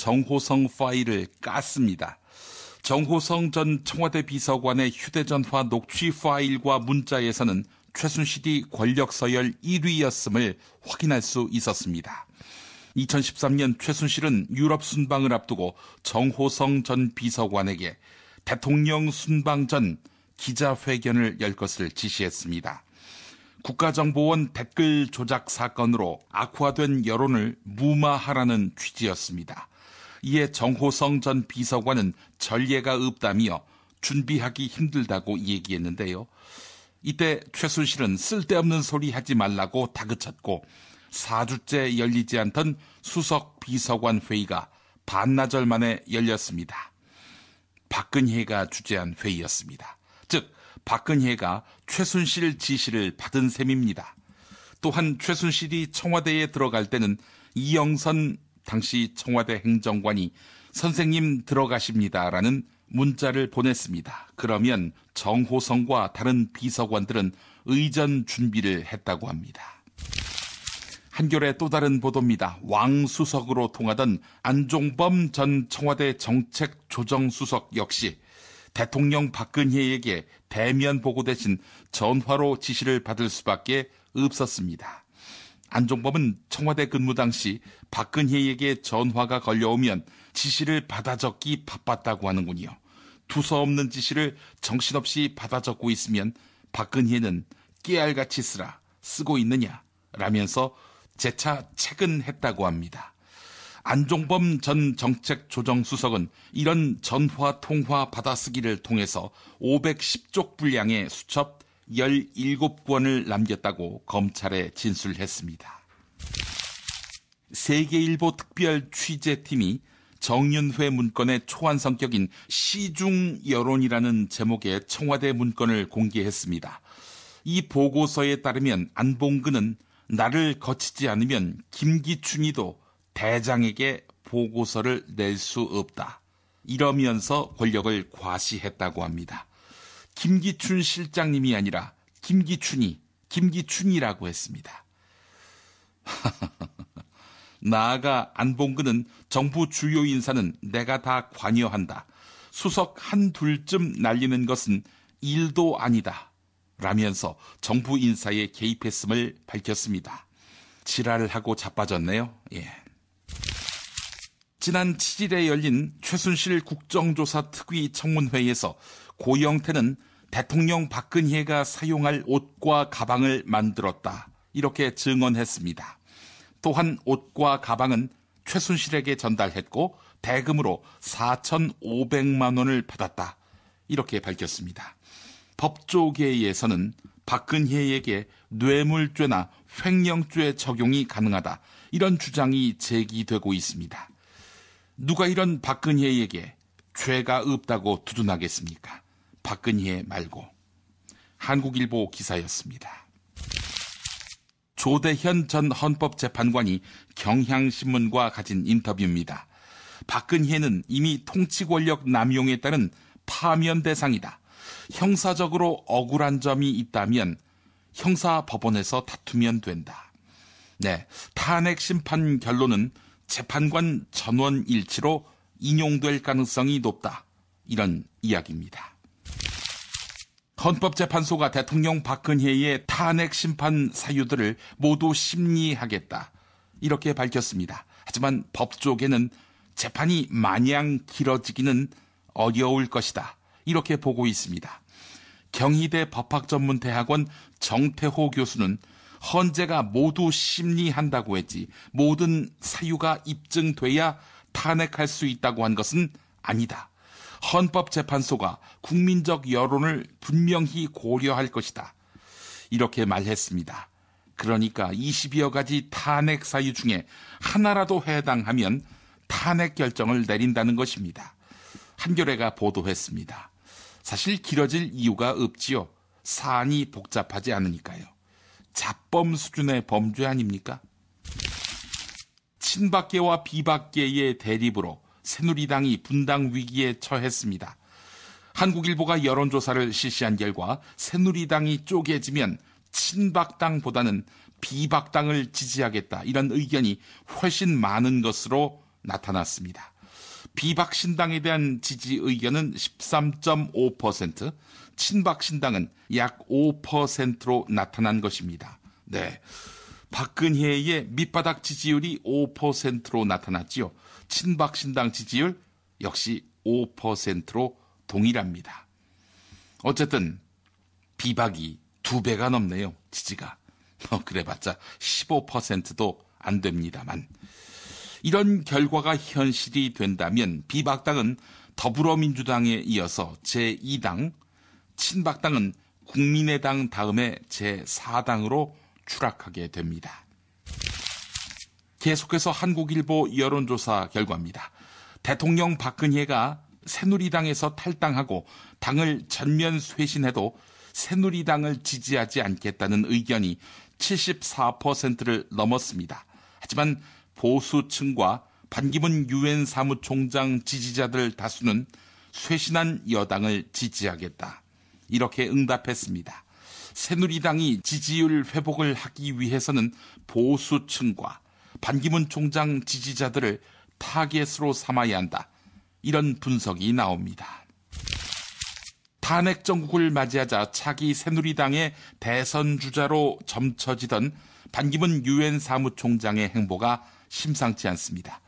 정호성 파일을 깠습니다. 정호성 전 청와대 비서관의 휴대전화 녹취 파일과 문자에서는 최순실이 권력서열 1위였음을 확인할 수 있었습니다. 2013년 최순실은 유럽 순방을 앞두고 정호성 전 비서관에게 대통령 순방 전 기자회견을 열 것을 지시했습니다. 국가정보원 댓글 조작 사건으로 악화된 여론을 무마하라는 취지였습니다. 이에 정호성 전 비서관은 전례가 없다며 준비하기 힘들다고 얘기했는데요. 이때 최순실은 쓸데없는 소리 하지 말라고 다그쳤고 4주째 열리지 않던 수석 비서관 회의가 반나절 만에 열렸습니다. 박근혜가 주재한 회의였습니다. 즉 박근혜가 최순실 지시를 받은 셈입니다. 또한 최순실이 청와대에 들어갈 때는 이영선 당시 청와대 행정관이 선생님 들어가십니다라는 문자를 보냈습니다. 그러면 정호성과 다른 비서관들은 의전 준비를 했다고 합니다. 한겨레 또 다른 보도입니다. 왕수석으로 통하던 안종범 전 청와대 정책조정수석 역시 대통령 박근혜에게 대면 보고 대신 전화로 지시를 받을 수밖에 없었습니다. 안종범은 청와대 근무 당시 박근혜에게 전화가 걸려오면 지시를 받아 적기 바빴다고 하는군요. 두서없는 지시를 정신없이 받아 적고 있으면 박근혜는 깨알같이 쓰고 있느냐 라면서 재차 체근했다고 합니다. 안종범 전 정책조정수석은 이런 전화 통화 받아쓰기를 통해서 510쪽 분량의 수첩 17권을 남겼다고 검찰에 진술했습니다. 세계일보 특별 취재팀이 정윤회 문건의 초안 성격인 시중 여론이라는 제목의 청와대 문건을 공개했습니다. 이 보고서에 따르면 안봉근은 나를 거치지 않으면 김기춘이도 대장에게 보고서를 낼 수 없다. 이러면서 권력을 과시했다고 합니다. 김기춘 실장님이 아니라 김기춘이라고 했습니다. 나아가 안봉근은 정부 주요 인사는 내가 다 관여한다. 수석 한둘쯤 날리는 것은 일도 아니다. 라면서 정부 인사에 개입했음을 밝혔습니다. 지랄을 하고 자빠졌네요. 예. 지난 7일에 열린 최순실 국정조사 특위 청문회에서 고영태는 대통령 박근혜가 사용할 옷과 가방을 만들었다. 이렇게 증언했습니다. 또한 옷과 가방은 최순실에게 전달했고 대금으로 4,500만 원을 받았다. 이렇게 밝혔습니다. 법조계에서는 박근혜에게 뇌물죄나 횡령죄 적용이 가능하다. 이런 주장이 제기되고 있습니다. 누가 이런 박근혜에게 죄가 없다고 두둔하겠습니까? 박근혜 말고. 한국일보 기사였습니다. 조대현 전 헌법재판관이 경향신문과 가진 인터뷰입니다. 박근혜는 이미 통치권력 남용에 따른 파면 대상이다. 형사적으로 억울한 점이 있다면 형사법원에서 다투면 된다. 네, 탄핵 심판 결론은 재판관 전원 일치로 인용될 가능성이 높다. 이런 이야기입니다. 헌법재판소가 대통령 박근혜의 탄핵 심판 사유들을 모두 심리하겠다. 이렇게 밝혔습니다. 하지만 법조계는 재판이 마냥 길어지기는 어려울 것이다. 이렇게 보고 있습니다. 경희대 법학전문대학원 정태호 교수는 헌재가 모두 심리한다고 했지 모든 사유가 입증돼야 탄핵할 수 있다고 한 것은 아니다. 헌법재판소가 국민적 여론을 분명히 고려할 것이다. 이렇게 말했습니다. 그러니까 20여 가지 탄핵 사유 중에 하나라도 해당하면 탄핵 결정을 내린다는 것입니다. 한겨레가 보도했습니다. 사실 길어질 이유가 없지요. 사안이 복잡하지 않으니까요. 자범 수준의 범죄 아닙니까? 친박계와 비박계의 대립으로 새누리당이 분당 위기에 처했습니다. 한국일보가 여론조사를 실시한 결과 새누리당이 쪼개지면 친박당보다는 비박당을 지지하겠다. 이런 의견이 훨씬 많은 것으로 나타났습니다. 비박신당에 대한 지지 의견은 13.5%, 친박신당은 약 5%로 나타난 것입니다. 네, 박근혜의 밑바닥 지지율이 5%로 나타났지요. 친박신당 지지율 역시 5%로 동일합니다. 어쨌든 비박이 2배가 넘네요. 지지가. 그래봤자 15%도 안 됩니다만. 이런 결과가 현실이 된다면 비박당은 더불어민주당에 이어서 제2당, 친박당은 국민의당 다음에 제4당으로 추락하게 됩니다. 계속해서 한국일보 여론조사 결과입니다. 대통령 박근혜가 새누리당에서 탈당하고 당을 전면 쇄신해도 새누리당을 지지하지 않겠다는 의견이 74%를 넘었습니다. 하지만 보수층과 반기문 유엔 사무총장 지지자들 다수는 쇄신한 여당을 지지하겠다. 이렇게 응답했습니다. 새누리당이 지지율 회복을 하기 위해서는 보수층과 반기문 총장 지지자들을 타겟으로 삼아야 한다. 이런 분석이 나옵니다. 탄핵 정국을 맞이하자 차기 새누리당의 대선 주자로 점쳐지던 반기문 유엔 사무총장의 행보가 심상치 않습니다.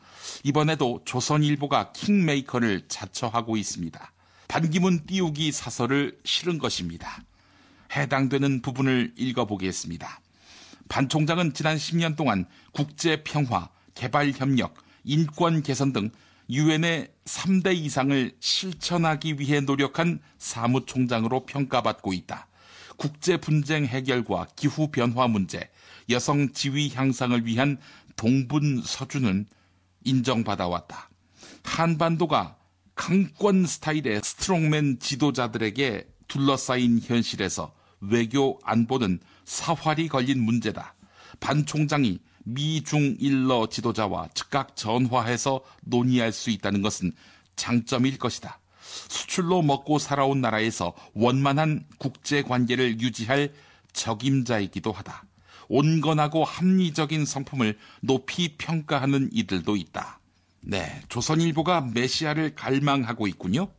이번에도 조선일보가 킹메이커를 자처하고 있습니다. 반기문 띄우기 사설을 실은 것입니다. 해당되는 부분을 읽어보겠습니다. 반 총장은 지난 10년 동안 국제평화, 개발협력, 인권 개선 등 유엔의 3대 이상을 실천하기 위해 노력한 사무총장으로 평가받고 있다. 국제 분쟁 해결과 기후 변화 문제, 여성 지위 향상을 위한 동분서주는 인정받아왔다. 한반도가 강권 스타일의 스트롱맨 지도자들에게 둘러싸인 현실에서 외교 안보는 사활이 걸린 문제다. 반 총장이 미중일러 지도자와 즉각 전화해서 논의할 수 있다는 것은 장점일 것이다. 수출로 먹고 살아온 나라에서 원만한 국제관계를 유지할 적임자이기도 하다. 온건하고 합리적인 성품을 높이 평가하는 이들도 있다. 네, 조선일보가 메시아를 갈망하고 있군요.